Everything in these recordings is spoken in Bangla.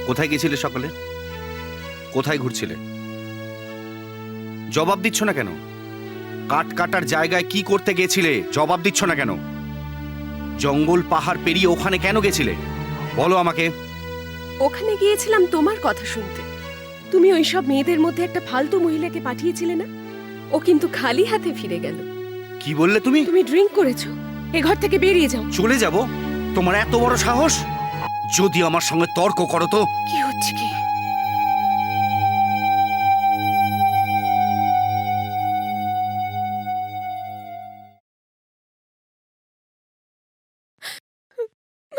কোথায় গেছিলে সকালে? কোথায় ঘুরছিলে? জবাব দিচ্ছ না কেন? কাঠ কাটার জায়গায় কি করতে গেছিলে? জবাব দিচ্ছ না কেন? জঙ্গল পাহাড় পেরিয়ে ওখানে কেন গেছিলে? বলো আমাকে। ওখানে গিয়েছিলাম তোমার কথা শুনতে। তুমি ওই সব মেয়েদের মধ্যে একটা ফালতু মহিলাকে পাঠিয়েছিলে না? ও কিন্তু খালি হাতে ফিরে গেল। কি বললে তুমি? তুমি ড্রিঙ্ক করেছো। এ ঘর থেকে বেরিয়ে যাও। চলে যাব? তোমার এত বড় সাহস? যদি আমার সঙ্গে তর্ক করো তো। কি হচ্ছে কি?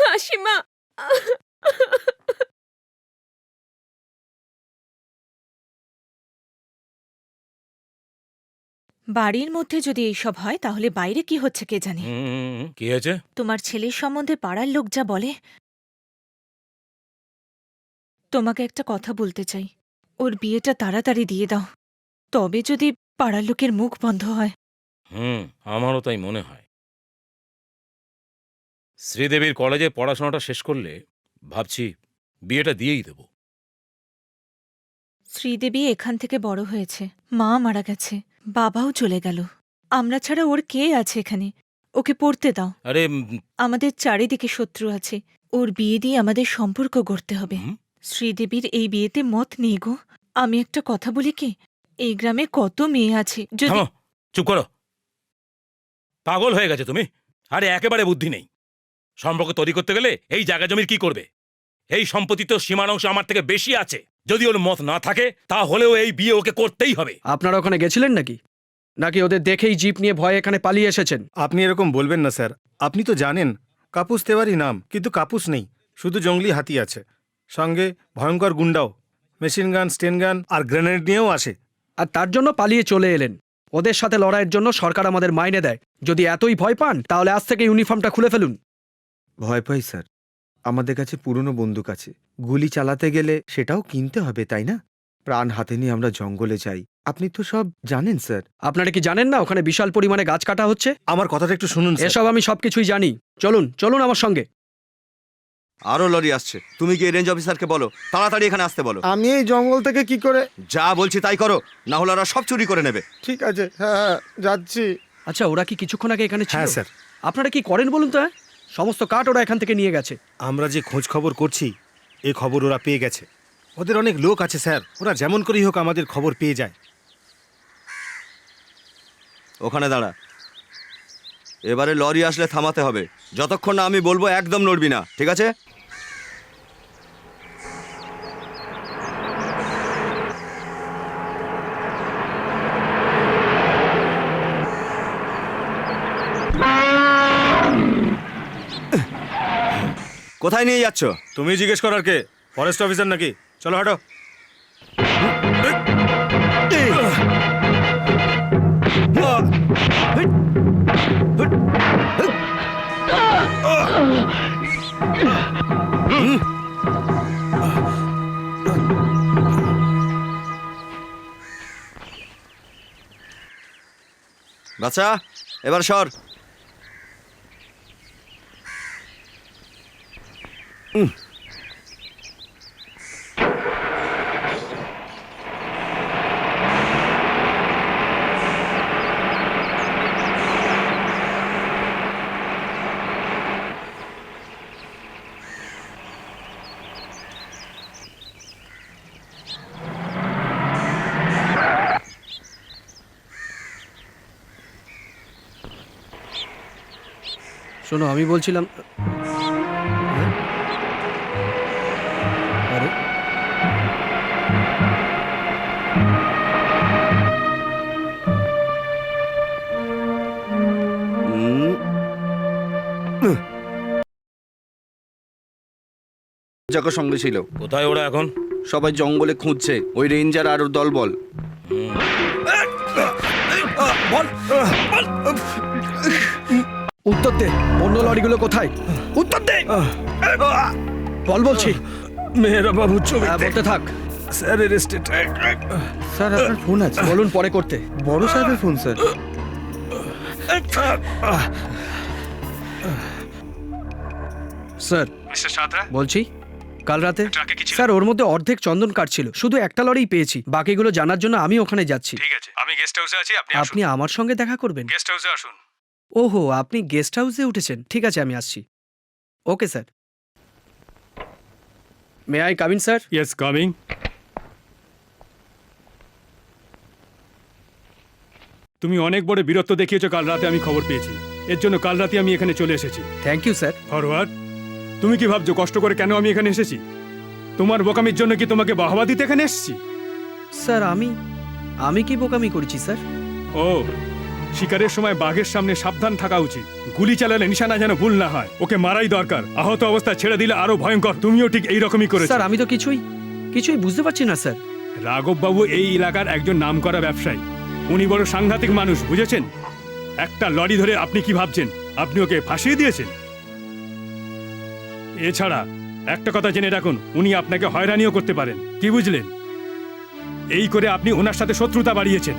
মাসিমা, বাড়ির মধ্যে যদি এইসব হয় তাহলে বাইরে কি হচ্ছে কে জানে। কি হয়েছে? তোমার ছেলের সম্বন্ধে পাড়ার লোক যা বলে। তোমাকে একটা কথা বলতে চাই, ওর বিয়েটা তাড়াতাড়ি দিয়ে দাও, তবে যদি পাড়ার লোকের মুখ বন্ধ হয়। আমারও তাই মনে হয়। শ্রীদেবীর কলেজে পড়াশোনাটা শেষ করলে ভাবছি বিয়েটা দিয়েই দেব। শ্রীদেবী এখান থেকে বড় হয়েছে, মা মারা গেছে, বাবাও চলে গেল, আমরা ছাড়া ওর কে আছে এখানে? ওকে পড়তে দাও। আরে আমাদের চারিদিকে শত্রু আছে, ওর বিয়ে দিয়ে আমাদের সম্পর্ক গড়তে হবে। শ্রীদেবীর এই বিয়েতে মত নেই গো। আমি একটা কথা বলি কি, এই গ্রামে কত মেয়ে আছে, যদি থামো, চুপ করো। পাগল হয়ে গেছে তুমি? আরে একেবারে বুদ্ধি নেই। সম্পর্ক তৈরি করতে গেলে এই জায়গা জমির কি করবে? এই সম্পত্তি তো সীমানাংশ আমার থেকে বেশি আছে। যদি ওর মত না থাকে তাহলেও এই বিয়ে ওকে করতেই হবে। আপনারা ওখানে গেছিলেন নাকি? নাকি ওদের দেখেই জিপ নিয়ে ভয়ে এখানে পালিয়ে এসেছেন? আপনি এরকম বলবেন না স্যার। আপনি তো জানেন কাপুস তেওয়ারি নাম, কিন্তু কাপুস নেই, শুধু জঙ্গলি হাতি আছে। সঙ্গে ভয়ঙ্কর গুন্ডাও, মেশিন গান, স্টেন গান আর গ্রেনেড নিয়েও আসে। আর তার জন্য পালিয়ে চলে এলেন। ওদের সাথে লড়াইয়ের জন্য সরকার আমাদের মাইনে দেয়। যদি এতই ভয় পান তাহলে আজ থেকে ইউনিফর্মটা খুলে ফেলুন। ভয় পাই স্যার, আমাদের কাছে পুরনো বন্দুক আছে। গুলি চালাতে গেলে সেটাও কিনতে হবে, তাই না? প্রাণ হাতে নিয়ে আমরা জঙ্গলে যাই। আপনি তো সব জানেন স্যার। আপনারা কি জানেন না ওখানে বিশাল পরিমাণে গাছ কাটা হচ্ছে? আমার কথাটা একটু শুনুন স্যার। এসব আমি সবকিছুই জানি। চলুন চলুন আমার সঙ্গে। আরো লরি আসছে। তুমি গিয়ে রেঞ্জ অফিসারকে বলো তাড়াতাড়ি এখানে আসতে বলো। আমি এই জঙ্গল থেকে কি করে? যা বলছি তাই করো, না হলে ওরা সব চুরি করে নেবে। ঠিক আছে, হ্যাঁ যাচ্ছি। আচ্ছা, ওরা কি কিছুক্ষণ আগে এখানে ছিল? হ্যাঁ স্যার। আপনারা কি করেন বলুন তো? সমস্ত কাঠ ওরা এখান থেকে নিয়ে গেছে। আমরা যে খোঁজ খবর করছি এই খবর ওরা পেয়ে গেছে। ওদের অনেক লোক আছে স্যার, ওরা যেমন করেই হোক আমাদের খবর পেয়ে যায়। ওখানে দাঁড়া। এবারে লরি আসলে থামাতে হবে। যতক্ষণ না আমি বলবো একদম নড়বি না, ঠিক আছে? কোথায় নিয়ে যাচ্ছ? তুমি জিজ্ঞেস করার কে? ফরেস্ট অফিসার নাকি? চলো হাঁটো। বাচ্চা, এবার সর। শোনো, আমি বলছিলাম, আরে যাকে সঙ্গে ছিল কোথায় ওরা এখন? সবাই জঙ্গলে খুঁজছে, ওই রেঞ্জার আর ওর দলবল। উত্তর দে, অন্য লরিগুলো কোথায়? উত্তর দে, বল বলছি। মেয়েরা বাবু হ্যাঁ, বলতে থাক। Sir arrested. স্যার আপনার ফোন আছে? বলুন পরে করতে। বড় সাহেবের phone sir. Sir mister Santra, বলছি, কাল রাতে ট্রাকে কি ছিল? স্যার ওর মধ্যে অর্ধেক চন্দন কাঠ ছিল, শুধু একটা লরিই পেয়েছি, বাকিগুলো জানার জন্য আমি ওখানে যাচ্ছি। ঠিক আছে, আমি গেস্ট হাউসে আছি, আপনি আপনি আমার সঙ্গে দেখা করবেন? গেস্ট হাউসে আসুন। ওহো, আপনি গেস্ট হাউসে উঠেছেন, ঠিক আছে আমি আসছি। Okay sir. May I come in sir? Yes, coming. তুমি অনেক বড় বীরত্ব দেখিয়েছো কাল রাতে, আমি খবর পেয়েছি। এর জন্য কাল রাতে আমি এখানে চলে এসেছি। Thank you sir. ফরওয়ার্ড। তুমি কি ভাবছো কষ্ট করে কেন আমি এখানে এসেছি? তোমার বোকামির জন্য কি তোমাকে বাহবা দিতে এখানে এসেছি? স্যার আমি কি বোকামি করেছি স্যার? ও, শিকারের সময় বাঘের সামনে সাবধান থাকা উচিত। গুলি চালালে নিশানা যেন ভুল না হয়। ওকে মারাই দরকার, আহত অবস্থায় ছেড়ে দিলে আরো ভয়ঙ্কর। তুমিও ঠিক এইরকমই করেছো। স্যার আমি তো কিছুই বুঝতে পারছি না স্যার। রাঘব বাবু এই এলাকার একজন নামকরা ব্যবসায়ী। উনি বড় সাংঘাতিক মানুষ, বুঝেছেন? একটা লরি ধরে আপনি কি ভাবছেন আপনি ওকে ফাঁসিয়ে দিয়েছেন? এছাড়া একটা কথা জেনে রাখুন, উনি আপনাকে হয়রানিও করতে পারেন। কি বুঝলেন? এই করে আপনি ওনার সাথে শত্রুতা বাড়িয়েছেন।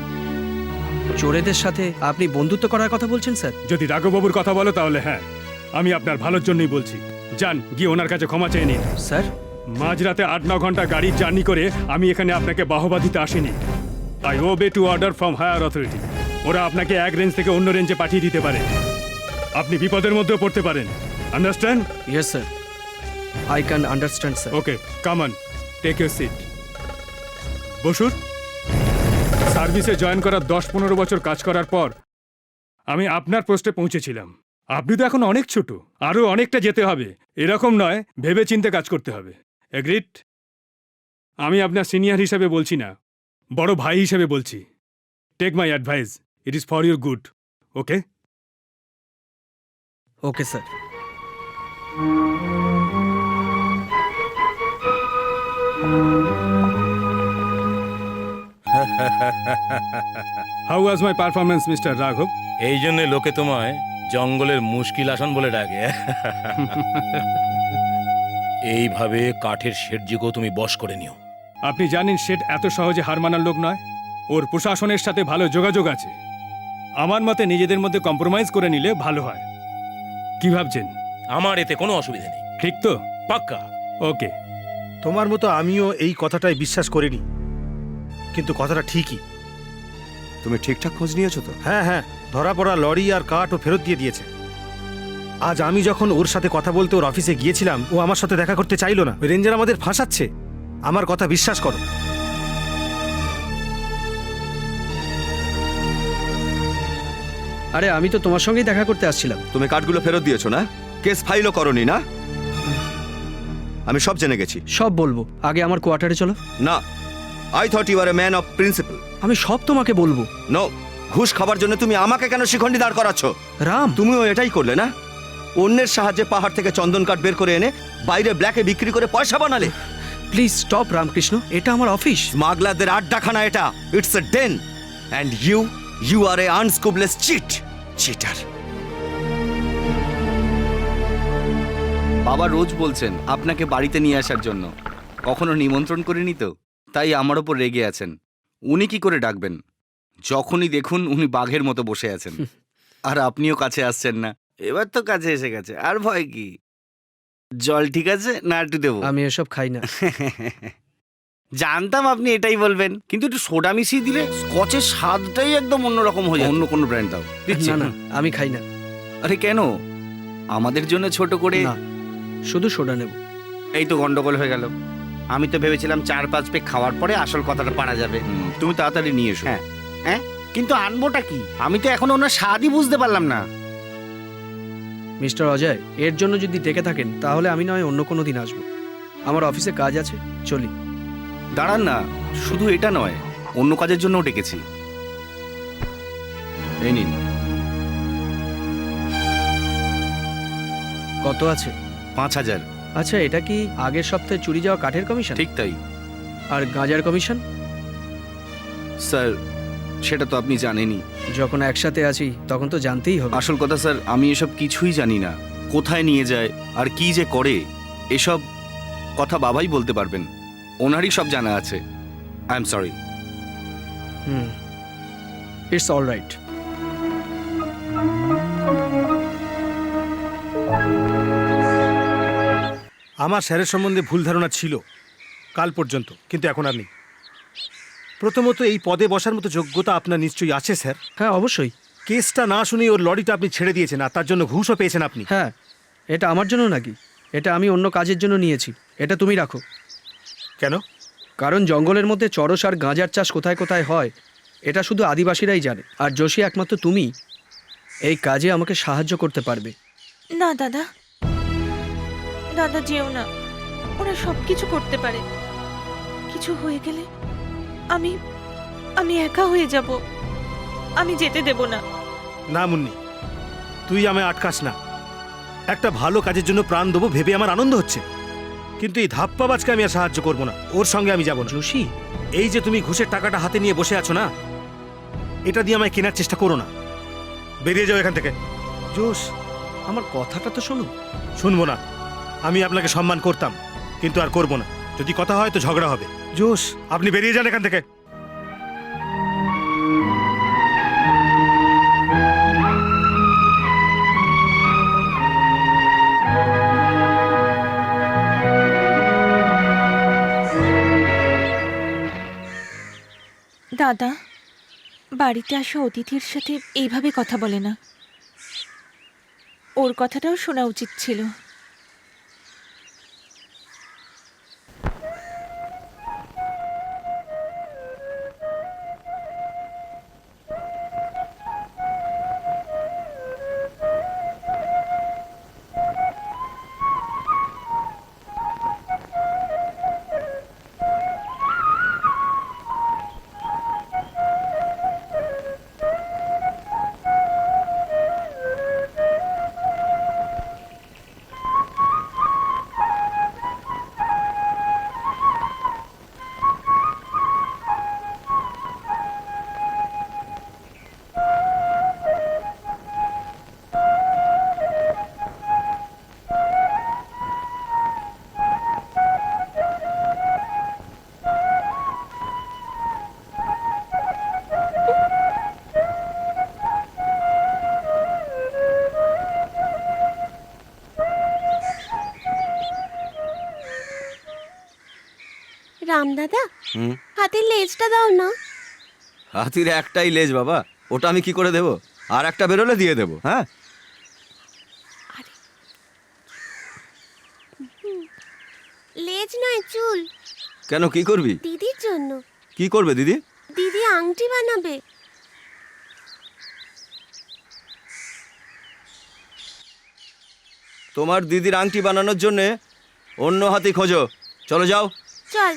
চোরেদের সাথে আপনি বন্ধুত্ব করার কথা বলছেন স্যার? যদি রাঘববাবুর কথা বলো তাহলে হ্যাঁ, আমি আপনার ভালোর জন্যই বলছি। যান, গিয়ে ওনার কাছে ক্ষমা চেয়ে নিন। স্যার মাঝরাতে 8-9 ঘন্টা গাড়ির জার্নি করে আমি এখানে আপনাকে বাহবা দিতে আসিনি। I obey to order from higher authority. ওরা আপনাকে এক রেঞ্জ থেকে অন্য রেঞ্জে পাঠিয়ে দিতে পারে। আপনি বিপদের মধ্যেও পড়তে পারেন। Understand? Yes sir, I can understand sir. Okay, come on, take your seat. বসুন। সার্ভিসে জয়েন করার 10-15 বছর কাজ করার পর আমি আপনার পোস্টে পৌঁছেছিলাম। আপনি তো এখন অনেক ছোট, আরও অনেকটা যেতে হবে। এরকম নয়, ভেবে চিন্তে কাজ করতে হবে। এগ্রিড? আমি আপনার সিনিয়র হিসেবে বলছি না, বড় ভাই হিসেবে বলছি। Take my advice, it is for your good. Okay? Okay sir. How was my performance mister রাঘব? এই জন্য লোকে তোমায় জঙ্গলের মুশকিল আসন বলে ডাকে। এইভাবে কাঠের শেঠজিকেও তুমি বশ করে নিও। আপনি জানেন শেঠ এত সহজে হার মানার লোক নয়। ওর প্রশাসনের সাথে ভালো যোগাযোগ আছে। আমার মতে নিজেদের মধ্যে কম্প্রোমাইজ করে নিলে ভালো হয়। কি ভাবছেন? আমার এতে কোনো অসুবিধা নেই। ঠিক তো? পাক্কা। ওকে। তোমার মতো আমিও এই কথাটাই বিশ্বাস করিনি, কিন্তু কথাটা ঠিকই। তুমি ঠিকঠাক খোঁজ নিয়েছো তো? হ্যাঁ হ্যাঁ, ধরা পড়া লরি আর কাঠ ও ফেরত দিয়ে দিয়েছে। আজ আমি যখন ওর সাথে কথা বলতে ওর অফিসে গিয়েছিলাম, ও আমার সাথে দেখা করতে চাইলো না। ওই রেঞ্জার আমাদের ফাঁসাচ্ছে। আমার কথা বিশ্বাস করো। আরে আমি তো তোমার সঙ্গেই দেখা করতে আসছিলাম। তুমি কার্ডগুলো ফেরত দিয়েছো না? কেস ফাইলও করনি না? আমি সব জেনে গেছি। সব বলবো, আগে আমার কোয়ার্টারে চলো। না, I thought you are a man of principle. আমি সব তোমাকে বলবো। নো, ঘুষ খাবার জন্য তুমি আমাকে কেন শিখণ্ডি দাঁড় করাচ্ছ? রাম, তুমিও এটাই করলে না? অন্যের সাহায্যে পাহাড় থেকে চন্দন কাঠ বের করে এনে বাইরে ব্ল্যাকে বিক্রি করে পয়সা বানালে। প্লিজ স্টপ রামকৃষ্ণ, এটা আমার অফিস। স্মাগলারদের আড্ডাখানা এটা। It's a den. And you are a unscrupulous cheater. বাবা রোজ বলছেন আপনাকে বাড়িতে নিয়ে আসার জন্য, কখনো নিমন্ত্রণ করিনি তো, তাই আমার ওপর রেগে আছেন। উনি কি করে ডাকবেন? যখনই দেখুন উনি বাঘের মতো বসে আছেন। আর আপনিও কাছে আসছেন না। এবার তো কাছে এসে গেছে, আর ভয় কি? জল ঠিক আছে না একটু দেবো? আমি এসব খাই না। জানতাম আপনি এটাই বলবেন, কিন্তু একটু সোডা মিশিয়ে দিলে স্কচের স্বাদটাই একদম অন্যরকম হয়ে যায়। অন্য কোনো ব্র্যান্ড দাও। দিচ্ছি। না না, আমি খাই না। আরে কেন? আমাদের জন্য ছোট করে। না, শুধু সোডা নেব। এই তো গন্ডগোল হয়ে গেল। আমি তো ভেবেছিলাম 4-5 পেক খাওয়ার পরে আসল কথাটা পারা যাবে। তুমি তাড়াতাড়ি নিয়ে এসো। হ্যাঁ হ্যাঁ, কিন্তু আনবোটা কি? আমি তো এখন ওনার স্বাদই বুঝতে পারলাম না। মিস্টার অজয়, এর জন্য যদি ডেকে থাকেন তাহলে আমি নয় অন্য কোনো দিন আসবো। আমার অফিসে কাজ আছে, চলি। দাঁড়ান না, শুধু এটা নয়, অন্য কাজের জন্যও ডেকেছি। এই নিন। কত আছে? 5000। আচ্ছা, এটা কি আগের সপ্তাহে চুরি যাওয়া কাঠের কমিশন? ঠিক তাই আর গাঁজার কমিশন? স্যার, সেটা তো আপনি জানেনই। যখন একসাথে আছি তখন তো জানতেই হবে। আসল কথা স্যার, আমি এসব কিছুই জানি না। কোথায় নিয়ে যায় আর কি যে করে, এসব কথা বাবাই বলতে পারবেন। ওনারই সব জানা আছে। I am sorry. It's all right. আমার স্যারের সম্বন্ধে ভুল ধারণা ছিল কাল পর্যন্ত, কিন্তু এখন আর নেই। প্রথমত, এই পদে বসার মতো যোগ্যতা আপনার নিশ্চয়ই আছে স্যার। হ্যাঁ, অবশ্যই। কেসটা না শুনেই ওর লরিটা আপনি ছেড়ে দিয়েছেন, আর তার জন্য ঘুষও পেয়েছেন আপনি। হ্যাঁ, এটা আমার জন্য নাকি? এটা আমি অন্য কাজের জন্য নিয়েছি। এটা তুমি রাখো। কেন? কারণ জঙ্গলের মধ্যে চরস আর গাঁজার চাষ কোথায় কোথায় হয় এটা শুধু আদিবাসীরাই জানে, আর যোশী একমাত্র তুমি এই কাজে আমাকে সাহায্য করতে পারবে। না দাদা, দাদা যেও না, ওরা সবকিছু করতে পারে। কিছু হয়ে গেলে আমি আমি একা হয়ে যাব। আমি যেতে দেব না। না মুন্নি, তুই আমায় আটকাস না। একটা ভালো কাজের জন্য প্রাণ দেবো ভেবে আমার আনন্দ হচ্ছে, কিন্তু এই ধাপ্পাবাজকে আমি আর সাহায্য করব না। ওর সঙ্গে আমি যাব না। যোশী, এই যে তুমি ঘুষের টাকাটা হাতে নিয়ে বসে আছো না, এটা দিয়ে আমায় কেনার চেষ্টা করো না। বেরিয়ে যাও এখান থেকে। জোশ, আমার কথাটা তো শোনো। শুনবো না। আমি আপনাকে সম্মান করতাম, কিন্তু আর করব না। যদি কথা হয় তো ঝগড়া হবে। জোশ, আপনি বেরিয়ে যান এখান থেকে। দাদা, বাড়িতে আসা অতিথির সাথে এইভাবে কথা বলে না। ওর কথাটাও শোনা উচিত ছিল। রামদাদা, হুম? হাতের লেজটা দাও না। হাতির একটাই লেজ বাবা, ওটা আমি কি করে দেবো? আর একটা বেরোলে দিয়ে দেবো। হ্যাঁ, লেজ নয়, চুল। কেন, কি করবি? দিদির জন্য। কি করবে দিদি? দিদি আংটি বানাবে। তোমার দিদির আংটি বানানোর জন্যে অন্য হাতি খোঁজো। চলো যাও। চল।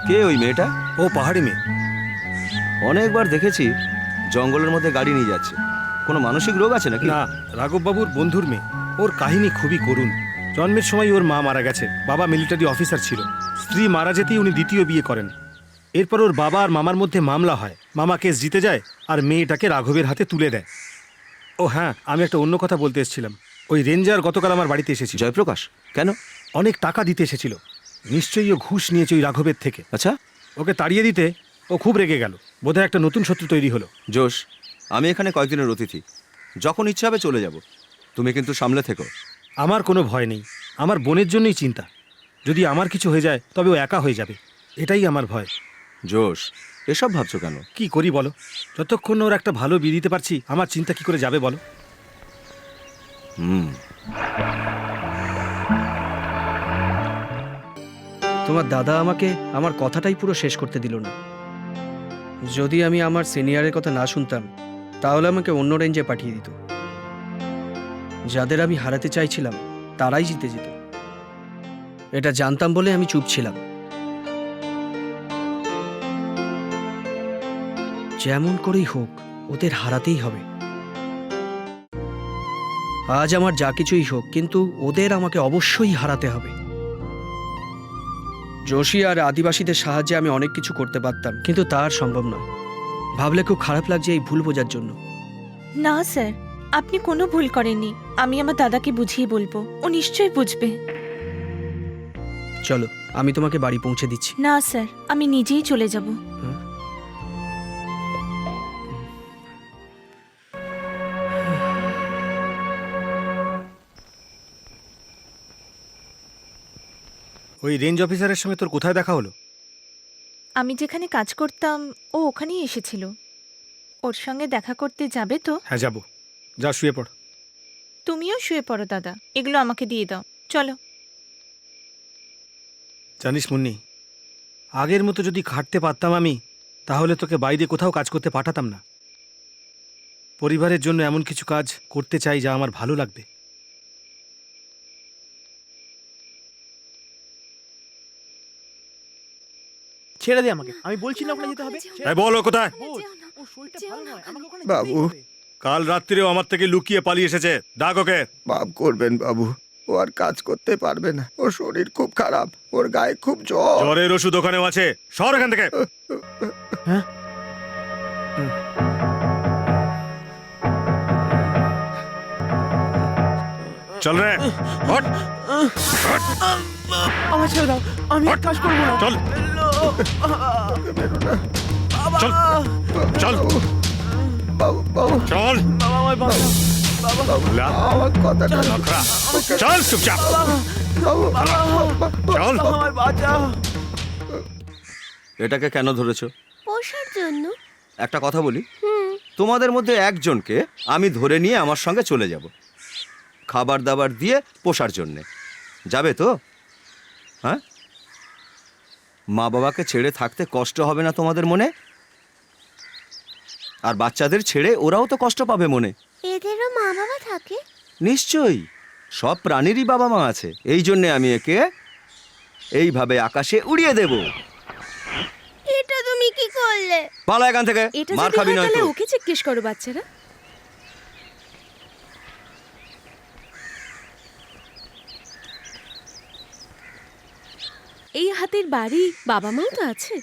কে ওই মেয়েটা? ও পাহাড়ি মেয়ে। অনেকবার দেখেছি জঙ্গলের মধ্যে গাড়ি নিয়ে যাচ্ছে। কোনো মানসিক রোগ আছে নাকি? না, রাঘববাবুর বন্ধুর মেয়ে। ওর কাহিনী খুবই করুণ। জন্মের সময় ওর মা মারা গেছে। বাবা মিলিটারি অফিসার ছিল। স্ত্রী মারা যেতেই উনি দ্বিতীয় বিয়ে করেন। এরপর ওর বাবা আর মামার মধ্যে মামলা হয়। মামা কেস জিতে যায় আর মেয়েটাকে রাঘবের হাতে তুলে দেয়। ও হ্যাঁ, আমি একটা অন্য কথা বলতে এসেছিলাম। ওই রেঞ্জার গতকাল আমার বাড়িতে এসেছিল। জয়প্রকাশ? কেন? অনেক টাকা দিতে এসেছিল। নিশ্চয়ই ও ঘুষ নিয়েছে ওই রাঘবের থেকে। আচ্ছা, ওকে তাড়িয়ে দিতে ও খুব রেগে গেল। বোধহয় একটা নতুন শত্রু তৈরি হলো। জোশ, আমি এখানে কয়েকদিনের অতিথি, যখন ইচ্ছা হবে চলে যাব। তুমি কিন্তু সামলে থেকো। আমার কোনো ভয় নেই। আমার বোনের জন্যই চিন্তা। যদি আমার কিছু হয়ে যায় তবে ও একা হয়ে যাবে, এটাই আমার ভয়। জোশ, এসব ভাবছো কেন? কি করি বলো? যতক্ষণ ওর একটা ভালো বিয়ে দিতে পারছি, আমার চিন্তা কি করে যাবে বলো? তোমার দাদা আমাকে আমার কথাটাই পুরো শেষ করতে দিল না। যদি আমি আমার সিনিয়রের কথা না শুনতাম তাহলে আমাকে অন্য রেঞ্জে পাঠিয়ে দিত। যাদের আমি হারাতে চাইছিলাম তারাই জিতে যেত। এটা জানতাম বলে আমি চুপ ছিলাম। যেমন করেই হোক ওদের হারাতেই হবে। আজ আমার যা কিছুই হোক, কিন্তু ওদের আমাকে অবশ্যই হারাতে হবে। যোশী আর আদিবাসীদের সাহায্যে আমি অনেক কিছু করতে পারতাম, কিন্তু তা আর সম্ভব নয়। ভাবলে খুব খারাপ লাগছে এই ভুল বোঝার জন্য। না স্যার, আপনি কোনো ভুল করেননি। আমি আমার দাদাকে বুঝিয়ে বলবো, ও নিশ্চয়ই বুঝবে। চলো, আমি তোমাকে বাড়ি পৌঁছে দিচ্ছি। না স্যার, আমি নিজেই চলে যাব। ওই রেঞ্জ অফিসারের সঙ্গে তোর কোথায় দেখা হলো? আমি যেখানে কাজ করতাম ও ওখানেই এসেছিল। ওর সঙ্গে দেখা করতে যাবে তো? হ্যাঁ যাব। যা শুয়ে পড়। তুমিও শুয়ে পড়ো দাদা, এগুলো আমাকে দিয়ে দাও। চলো। জানিস মুন্নি, আগের মতো যদি খাটতে পারতাম আমি, তাহলে তোকে বাইরে কোথাও কাজ করতে পাঠাতাম না। পরিবারের জন্য এমন কিছু কাজ করতে চাই যা আমার ভালো লাগবে। ছেড়ে দে আমাকে, আমি বলছি না ওখানে যেতে হবে। বলো কোথায়? ও শরীরটা ভালো নয়, আমাকে ওখানে বাবু। যেতেই হবে। কাল রাত্রিরেও আমার থেকে লুকিয়ে পালিয়ে এসেছে। ডাক ওকে। মাফ করবেন বাবু, ও আর কাজ করতে পারবে না, ওর শরীর খুব খারাপ, ওর গায়ে খুব জ্বর। জ্বরের ওষুধ ওখানেও আছে, সর এখান থেকে। চল রে, হট। আমার ছেড়ে দাও, আমি আর কাজ করবো না। চল চল চল বাবু বাবু চল। বাবা আমায় বাঁচাও। লা, আমার কথাটা লাকড়া। চল চুপচাপ বাবু চল। বাবা আমায় বাঁচাও। এটাকে কেন ধরেছো? পোষার জন্য। একটা কথা বলি, তোমাদের মধ্যে একজনকে আমি ধরে নিয়ে আমার সঙ্গে চলে যাব, খাবার দাবার দিয়ে পোষার জন্যে। যাবে তো? হ্যাঁ, মা বাবাকে ছেড়ে থাকতে কষ্ট হবে না তোমাদের মনে? আর বাচ্চাদের ছেড়ে ওরাও তো কষ্ট পাবে মনে। এদেরও মা বাবা থাকে? নিশ্চয়ই, সব প্রাণীরই বাবা মা আছে। এই জন্যে আমি একে এইভাবে আকাশে উড়িয়ে দেব। এটা তুমি কি করলে? পালা এখান থেকে, এটা মার যদি খাবি হয় নয় তাহলে তো। ওকে জিজ্ঞেস করো বাচ্চারা। এই হাতের বাড়ি বাবা মাও তো আছে,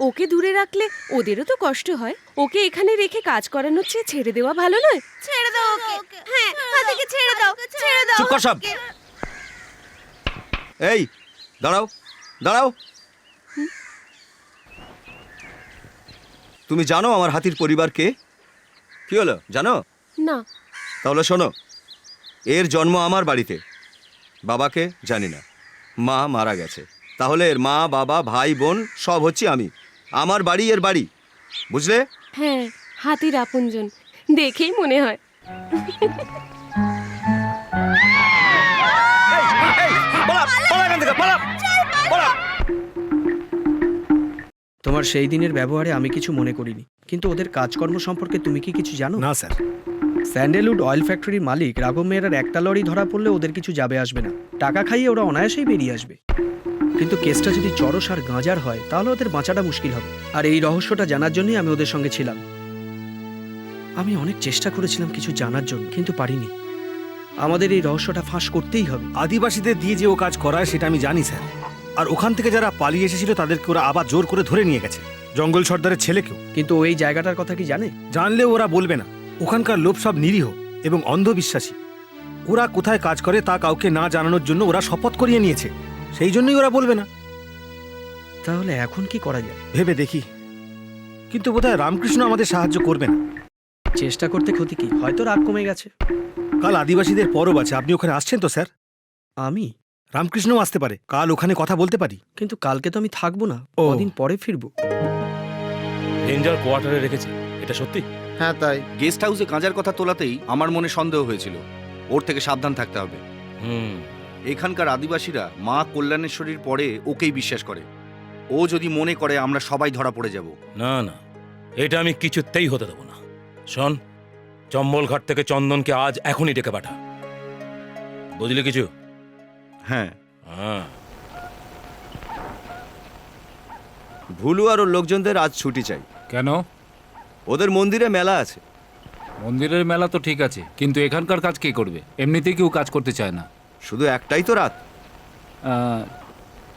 ওকে দূরে রাখলে ওদেরও তো কষ্ট হয়। ওকে এখানে রেখে কাজ করানোর চেয়ে ছেড়ে দেওয়া ভালো নয়? ছেড়ে দাও ওকে। হ্যাঁ, হাতিকে ছেড়ে দাও, ছেড়ে দাও। চুপ কর সব। এই দাঁড়াও, দাঁড়াও। তুমি জানো আমার হাতির পরিবার কে? কি হলো জানো? না। তাহলে শোনো, এর জন্ম আমার বাড়িতে। বাবাকে জানি না, মা মারা গেছে। তাহলে এর মা বাবা ভাই বোন সব হচ্ছি আমি। আমার বাড়ি এর বাড়ি, বুঝলে? হ্যাঁ, হাতির আপনজন দেখেই মনে হয়। তোমার সেই দিনের ব্যবহারে আমি কিছু মনে করিনি, কিন্তু ওদের কাজকর্ম সম্পর্কে তুমি কি কিছু জানো? না স্যার। স্যান্ডেলউড অয়েল ফ্যাক্টরির মালিক রাঘব মেহরার একটা লরি ধরা পড়লে ওদের কিছু যাবে আসবে না। টাকা খাইয়ে ওরা অনায়াসেই বেরিয়ে আসবে। কিন্তু কেসটা যদি চরস আর গাঁজার হয় তাহলে ওদের বাঁচাটা মুশকিল হবে। আর এই রহস্যটা জানার জন্যই আমি ওদের সঙ্গে ছিলাম। আমি অনেক চেষ্টা করেছিলাম কিছু জানার জন্য, কিন্তু পারিনি। আমাদের এই রহস্যটা ফাঁস করতেই হবে। আদিবাসীদের দিয়ে যে ও কাজ করায় সেটা আমি জানি স্যার। আর ওখান থেকে যারা পালিয়ে এসেছিল তাদেরকে ওরা আবার জোর করে ধরে নিয়ে গেছে, জঙ্গল সর্দারের ছেলেকেও। কিন্তু ওই জায়গাটার কথা কি জানে? জানলেও ওরা বলবে না। ওখানকার লোক সব নিরীহ এবং অন্ধবিশ্বাসী। ওরা কোথায় কাজ করে তা কাউকে না জানানোর জন্য ওরা শপথ করিয়ে নিয়েছে। সেই জন্যই ওরা বলবে না। তাহলে এখন কি করা যায়? ভেবে দেখি, কিন্তু বোধহয় রামকৃষ্ণ আমাদের সাহায্য করবে না। চেষ্টা করতে ক্ষতি কি? হয়তো রাগ কমে গেছে। কাল আদিবাসীদের পরব আছে, আপনি ওখানে আসছেন তো স্যার? আমি? রামকৃষ্ণও আসতে পারে, কাল ওখানে কথা বলতে পারি। কিন্তু কালকে তো আমি থাকবো না, ও। কদিন পরে ফিরবো। রেঞ্জার কোয়ার্টারে রেখেছে, এটা সত্যি? হ্যাঁ তাই। গেস্ট হাউসে গাঁজার কথা তোলাতেই আমার মনে সন্দেহ হয়েছিল। ওর থেকে সাবধান থাকতে হবে। হুম। এখানকার আদিবাসীরা মা কল্যাণেশ্বরীর পরে ওকেই বিশ্বাস করে। ও যদি মনে করে আমরা সবাই ধরা পড়ে যাব। না না, এটা আমি কিছুতেই হতে দেবো না। শোন, চম্বলঘাট থেকে চন্দনকে আজ এখনই ডেকে পাঠা। বুঝলি কিছু? হ্যাঁ। হ্যাঁ। ভুলু আর ওর লোকজনদের আজ ছুটি চাই। কেন? ওদের মন্দিরে মেলা আছে। মন্দিরের মেলা তো ঠিক আছে, কিন্তু এখানকার কাজ কে করবে? এমনিতেই কেউ কাজ করতে চায় না। শুধু একটাই তো রাত।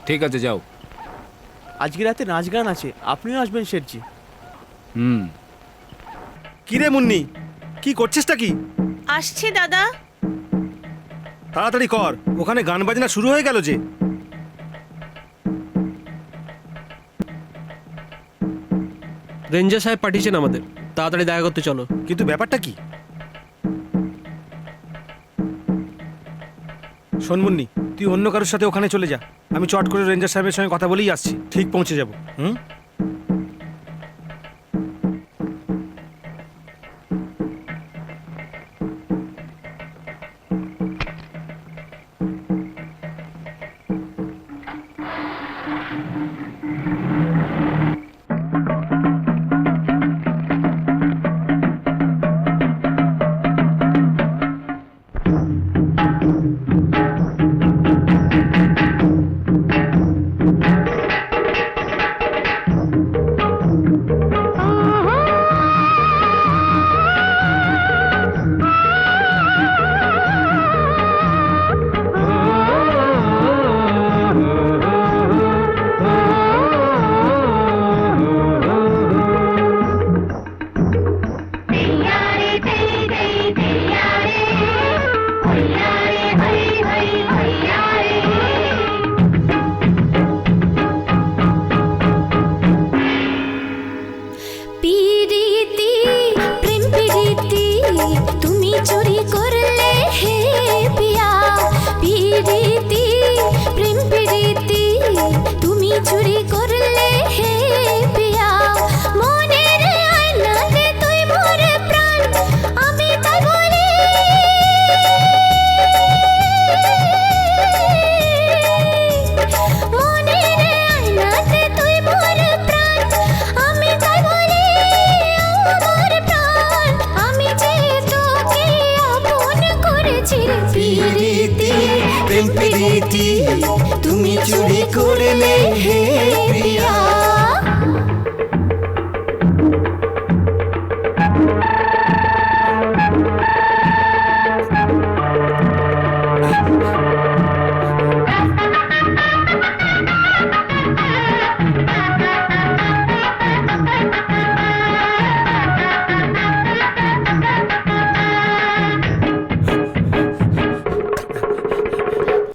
ঠিক আছে, যাও। আজকে রাতে নাচ গান আছে, আপনিও আসবেন শেঠজি। হুম। কিরে মুন্নি, কি করছিসটা কি? আসছি দাদা। তাড়াতাড়ি কর, ওখানে গান বাজনা শুরু হয়ে গেল যে। রেঞ্জার সাহেব পাঠিয়েছেন আমাদের, তাড়াতাড়ি দেখা করতে চলো। কিন্তু ব্যাপারটা কি? শোন মুন্নি, তুই অন্য কারোর সাথে ওখানে চলে যা। আমি চট করে রেঞ্জার সাহেবের সঙ্গে কথা বলেই আসছি, ঠিক পৌঁছে যাব। হুম। তুমি চুরি করলে হে প্রিয়া।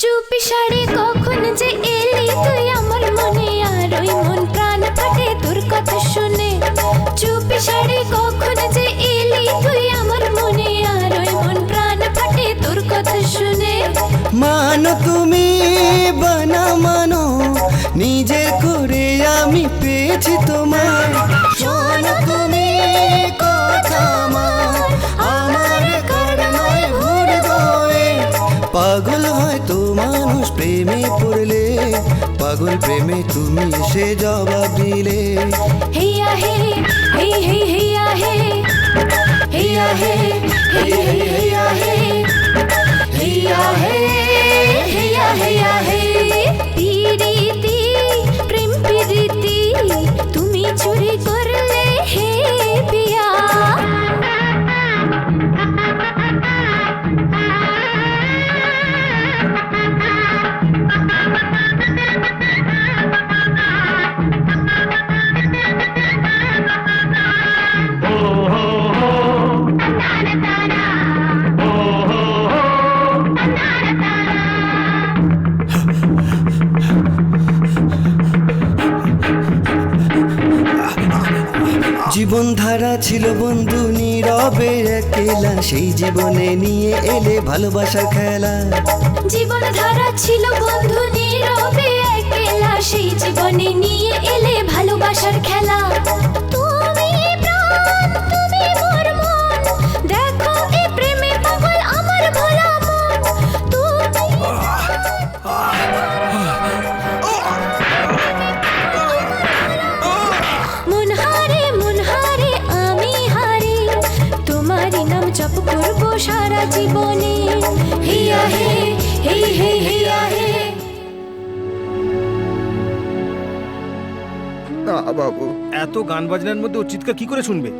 চুপি সাড়ে কখন যে এলি তুই আমার মনে, আর ওই মন প্রাণ ফাটে তোর কথা শুনে। চুপি সাড়ে কখন যে এলি তুই আমার মনে, আর ওই মন প্রাণ ফাটে তোর কথা শুনে। মানো তুমি বানা মানো, নিজের করে আমি পেয়েছি তোমায়। শোনো তুমি কথা আমার কারণে ভুল গয়ে। পাগল হয় তো মানুষ প্রেমে পড়লে, পাগল প্রেমে তুমি এসে জবাব দিলে। হেয়া হে হে হে হেয়া হে হেয়া হে হে হে হেয়া হে হেয়া হে হেয়া হেয়া হে। পিরিতি প্রেম পিরিতি তুমি চুরি করলে হে পিয়া। জীবন ধারা ছিল বন্ধু নীরবে একলা, সেই জীবনে নিয়ে এলে ভালোবাসার খেলা। জীবন ধারা ছিল বন্ধু নীরবে একলা, সেই জীবনে নিয়ে এলে ভালোবাসার খেলা। তুমি প্রাণ তুমি মোর মন, দেখো এ প্রেমে পাগল আমার ভোলা মন। তুমি মন হারে আমি হারি, তোমারই নাম জপ করবো সারা জীবনে। হিয়া হে হে হে হিয়া হে। না বাবু, এত গান বাজনার মধ্যে ও চিৎকার কি করে শুনবে?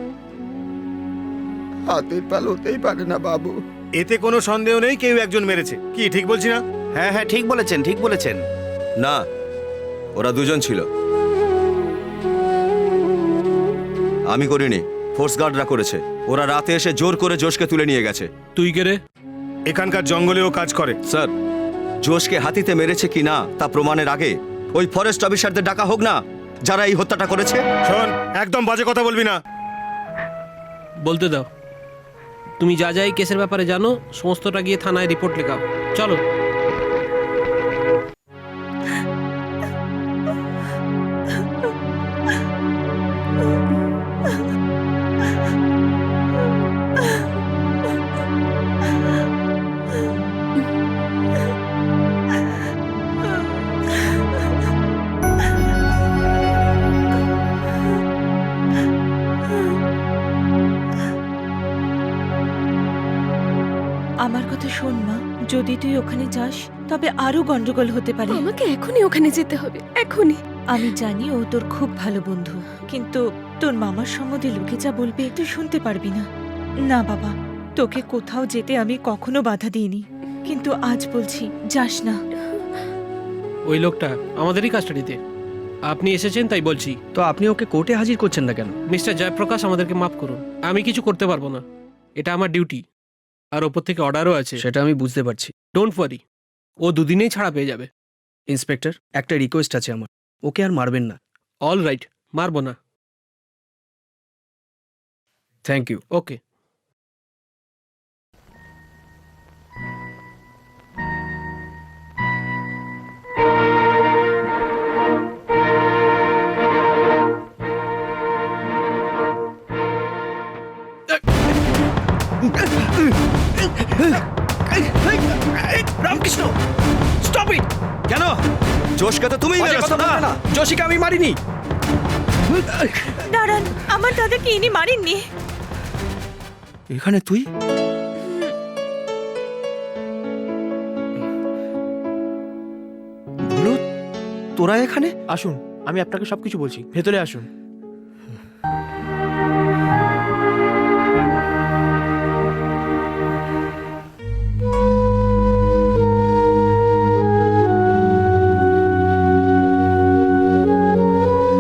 হাতের পাল হতেই পারে না বাবু। এতে কোনো সন্দেহ নেই কেউ একজন মেরেছে। কি ঠিক বলছি না? হ্যাঁ হ্যাঁ, ঠিক বলেছেন, ঠিক বলেছেন। না, ওরা দুজন ছিল, আমি করিনি। ফোর্স গার্ডরা করেছে। ওরা রাতে এসে জোর করে জোশকে তুলে নিয়ে গেছে। তুই কে রে? এখানকার জঙ্গলেও কাজ করে। স্যার, জোশকে হাতিতে মেরেছে কি না তা প্রমাণের আগে ওই ফরেস্ট অফিসারদের ডাকা হোক না, যারা এই হত্যাটা করেছে। শোন, একদম বাজে কথা বলবি না। বলতে দাও। তুমি যা যা এই কেসের ব্যাপারে জানো সমস্তটা গিয়ে থানায় রিপোর্ট লেখাও। চলো। আমার কথা শোন মা, যদি তুই ওখানে যাস তবে আরো গন্ডগোল হতে পারে। আমাকে এখনই ওখানে যেতে হবে, এখনই। আমি জানি ও তোর খুব ভালো বন্ধু, কিন্তু তোর মামার সম্বন্ধে লোকে যা বলবে তুই শুনতে পারবি না। না বাবা, তোকে কোথাও যেতে আমি কখনো বাধা দিইনি, কিন্তু আজ বলছি যাস না। ওই লোকটা আমাদেরই কাস্টাডিতে। আপনি এসেছেন তাই বলছি। তো আপনি ওকে কোর্টে হাজির করছেন না কেন? মিস্টার জয়প্রকাশ, আমাদেরকে মাফ করুন। আমি কিছু করতে পারবো না, এটা আমার ডিউটি। আর ওপর থেকে অর্ডারও আছে। সেটা আমি বুঝতে পারছি। ডোন্ট ওয়ারি, ও দুদিনেই ছাড়া পেয়ে যাবে। ইন্সপেক্টর, একটা রিকোয়েস্ট আছে আমার, ওকে আর মারবেন না। অল রাইট, মারবো না। Thank you. Okay. Ramakrishna, stop it! কেন? জোশকে তো তুমিই মেরেছো না? যোশীকে আমি মারিনি। দাঁড়ান, আমার দাদাকে ইনি মারেননি। এখানে তুই? ভুলু, তোরা এখানে? আসুন, আমি আপনাকে সবকিছু বলছি, ভেতরে আসুন।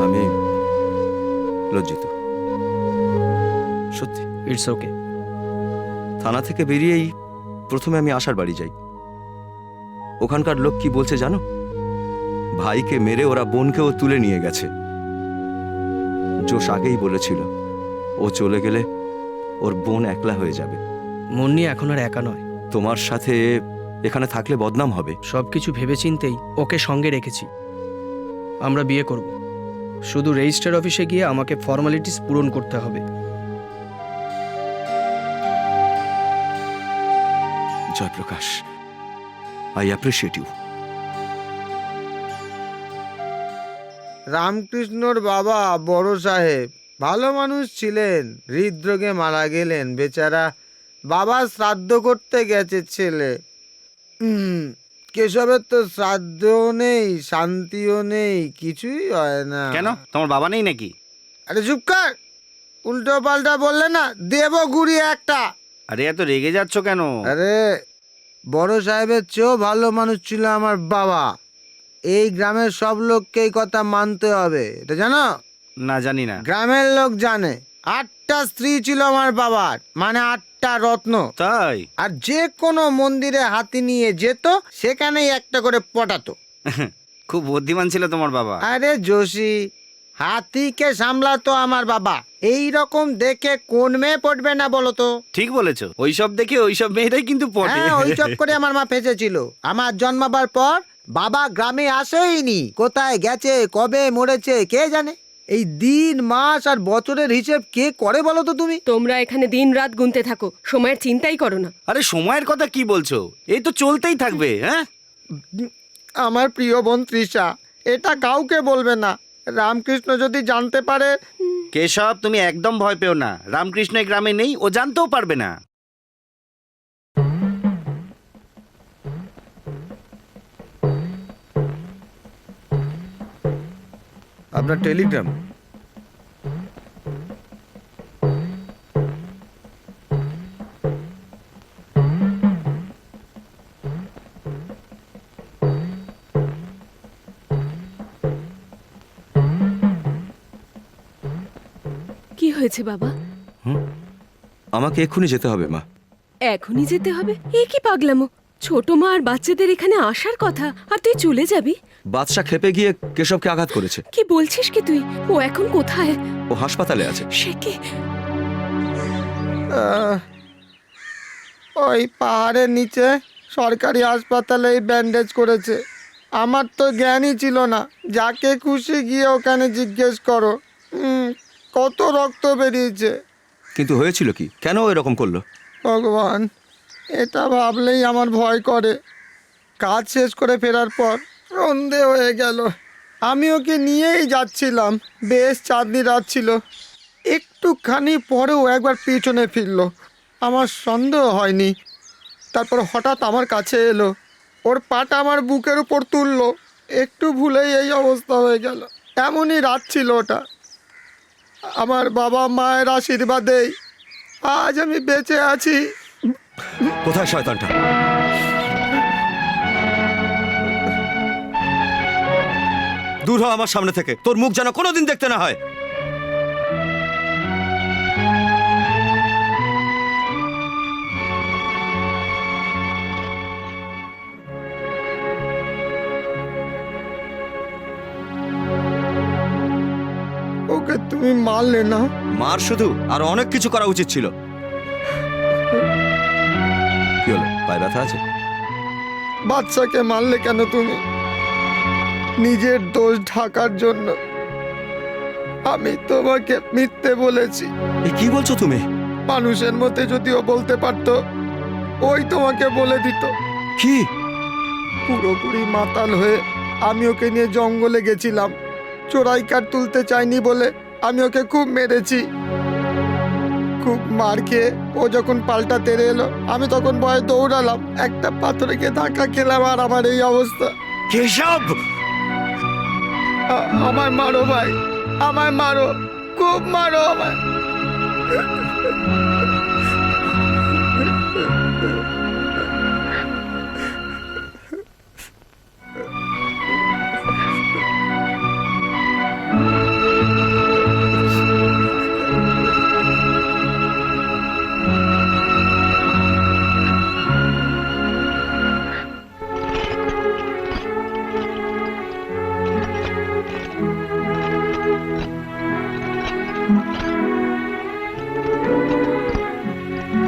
আমি লজ্জিত, সত্যি। It's okay. থানা থেকে বেরিয়েই প্রথমে আমি আশার বাড়ি যাই। ওখানকার লোক কি বলছে জানো? ভাইকে মেরে ওরা বোনকেও তুলে নিয়ে গেছে। জোশ আগেই বলেছিল ও চলে গেলে ওর বোন একলা হয়ে যাবে। মুন্নি এখন আর একা নয়। তোমার সাথে এখানে থাকলে বদনাম হবে। সবকিছু ভেবেচিন্তেই ওকে সঙ্গে রেখেছি। আমরা বিয়ে করব, শুধু রেজিস্টার অফিসে গিয়ে আমাকে ফর্মালিটিস পূরণ করতে হবে। Jayprakash, I appreciate you. রামকৃষ্ণর বাবা বড় সাহেব ভালো মানুষ ছিলেন, হৃদরোগে মারা গেলেন বেচারা। বাবা শ্রাদ্ধ করতে গেছে ছেলে। কেশবের তো শ্রাদ্ধও নেই, শান্তিও নেই, কিছুই হয় না। কেন, তোমার বাবা নেই নাকি? আরে চুপ কর, উল্টো পাল্টা বললে না দেব গুড়িয়ে একটা। আরে এত রেগে যাচ্ছ কেন? আরে বড় সাহেবের চেয়েও ভালো মানুষ ছিল আমার বাবা। এই গ্রামের সব লোককে এই কথা মানতে হবে, এটা জানো? না, জানি না। গ্রামের লোক জানে। 8টা স্ত্রী ছিল আমার বাবার, মানে 8টা রত্ন। তাই? আর যে কোনো মন্দিরে হাতি নিয়ে যেত, সেখানেই একটা করে পটাতো। খুব বুদ্ধিমান ছিল তোমার বাবা। আরে যোশী, হাতিকে সামলাতো আমার বাবা। এই রকম দেখে কোন মেয়ে পড়বে না বলো তো? ঠিক বলেছো, ওইসব দেখে ওইসব মেয়েরাই কিন্তু পড়ে। হ্যাঁ, ওই চক্করে আমার মা ফেঁসেছিল। আমার জন্মাবার পর বাবা গ্রামে আসেইনি। কোথায় গেছে, কবে মরেছে কে জানে। এই দিন মাস আর বছরের হিসেব কে করে বলো তো তুমি? তোমরা এখানে দিন রাত গুনতে থাকো, সময়ের চিন্তাই করো না। আরে সময়ের কথা কি বলছো? এই তো চলতেই থাকবে। হ্যাঁ, আমার প্রিয় বোন তৃষা, এটা কাউকে বলবে না। রামকৃষ্ণ যদি জানতে পারে। কেশব, তুমি একদম ভয় পেও না। রামকৃষ্ণ এই গ্রামে নেই, ও জানতেও পারবে না। আপনার টেলিগ্রাম। কি হয়েছে বাবা? আমাকে এক্ষুনি যেতে হবে মা। এখনই যেতে হবে? এ কি পাগলামো! ছোট মা আর বাচ্চাদের এখানে আসার কথা, আর তুই চলে যাবি? বাদশা খেপে গিয়ে কেশবকে আঘাত করেছে। কি বলছিস কি তুই? ও এখন কোথায়? ও হাসপাতালে আছে। সে কি? ওই পাহাড়ের নিচে সরকারি হাসপাতালে ব্যান্ডেজ করেছে। আমার তো জ্ঞানই ছিল না। যাকে খুশি গিয়ে ওখানে জিজ্ঞেস করো। কত রক্ত বেরিয়েছে। কিন্তু হয়েছিল কি? কেন ও এরকম করলো? ভগবান, এটা ভাবলেই আমার ভয় করে। কাজ শেষ করে ফেরার পর সন্ধে হয়ে গেল। আমি ওকে নিয়েই যাচ্ছিলাম। বেশ চাঁদনি রাত ছিল। একটুখানি পরেও একবার পিছনে ফিরলো। আমার সন্দেহ হয়নি। তারপর হঠাৎ আমার কাছে এলো, ওর পাটা আমার বুকের উপর তুললো। একটু ভুলেই এই অবস্থা হয়ে গেল। এমনই রাত ছিল ওটা। আমার বাবা মায়ের আশীর্বাদেই আজ আমি বেঁচে আছি। কোথায় শয়তানটা? দূর হ আমার সামনে থেকে। তোর মুখ যেন কোনোদিন দেখতে না হয়। ওকে তুমি মারলে না? মার শুধু, আর অনেক কিছু করা উচিত ছিল। কি হলো, পায়ে ব্যথা আছে? বাচ্চাকে মারলে কেন তুমি? নিজের দোষ ঢাকার জন্য। আমি তোমাকে মিথ্যে বলেছি। এ কি বলছো তুমি? মানুষের মধ্যে যদিও বলতে পারতো, ওই তোমাকে বলে দিত। কি? পুরোপুরি মাতাল হয়ে আমি ওকে নিয়ে জঙ্গলে গেছিলাম। চোরাই কাঠ তুলতে চাইনি বলে আমি ওকে খুব মেরেছি। খুব মার খেয়ে ও যখন পাল্টা তেড়ে এলো, আমি তখন ভয়ে দৌড়ালাম। একটা পাথরে গিয়ে ধাক্কা খেলাম, আর আমার এই অবস্থা। কেশব! আমায় মারো ভাই, আমায় মারো, খুব মারো আমায়।